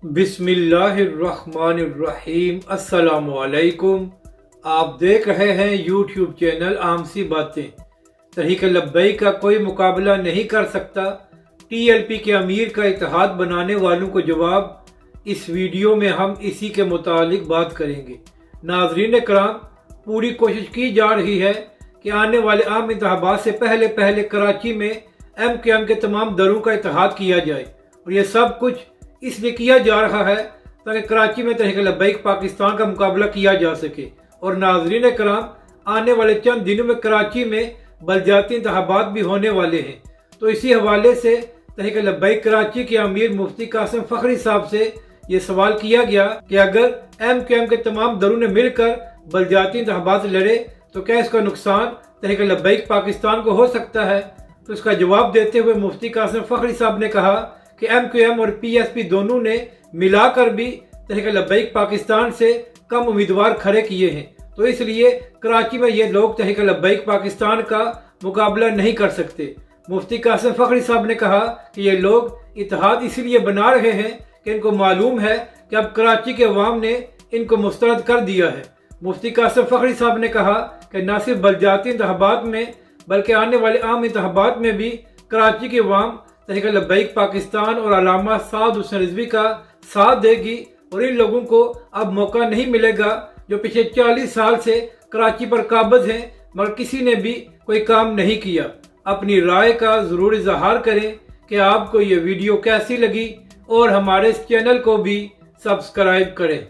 बिस्मिल्लाहिर्रहमानिर्रहीम। अस्सलाम वालेकुम। आप देख रहे हैं यूट्यूब चैनल आम सी बातें। तहरीक लब्बैक का कोई मुकाबला नहीं कर सकता। टीएलपी के अमीर का इत्तेहाद बनाने वालों को जवाब। इस वीडियो में हम इसी के मुतालिक बात करेंगे। नाजरीन कराम, पूरी कोशिश की जा रही है कि आने वाले आम इंतखाबात से पहले पहले कराची में MKM के तमाम दलों का इत्तेहाद किया जाए, और यह सब कुछ इसलिए किया जा रहा है ताकि कराची में तहरीक लब्बैक पाकिस्तान का मुकाबला किया जा सके। और नाजरीन कराम, आने वाले चंद दिनों में कराची में बलदियाती इंतखाबात भी होने वाले हैं। तो इसी हवाले से तहरीक लब्बैक कराची के अमीर मुफ्ती कासिम फखरी साहब से ये सवाल किया गया कि अगर MKM के तमाम दलों ने मिलकर बलदियाती इंतखाबात लड़े तो क्या इसका नुकसान तहरीक लब्बैक पाकिस्तान को हो सकता है। तो इसका जवाब देते हुए मुफ्ती कासिम फखरी साहब ने कहा कि MKM और PSP दोनों ने मिलाकर भी तहरीक लब्बैक पाकिस्तान से कम उम्मीदवार खड़े किए हैं, तो इसलिए कराची में ये लोग तहरीक लब्बैक पाकिस्तान का मुकाबला नहीं कर सकते। मुफ्ती कासिम फखरी साहब ने कहा कि ये लोग इत्तेहाद इसलिए बना रहे हैं कि इनको मालूम है कि अब कराची के अवाम ने इनको मुस्तरद कर दिया है। मुफ्ती कासिम फखरी साहब ने कहा कि न सिर्फ बलदियाती इंतखाबात में बल्कि आने वाले आम इंतखाबात में भी कराची के अवाम तहरीक लब्बैक पाकिस्तान और अल्लामा साद हुसैन रिजवी का साथ देगी, और इन लोगों को अब मौका नहीं मिलेगा जो पिछले 40 साल से कराची पर काबिज हैं मगर किसी ने भी कोई काम नहीं किया। अपनी राय का ज़रूर इजहार करें कि आपको ये वीडियो कैसी लगी, और हमारे इस चैनल को भी सब्सक्राइब करें।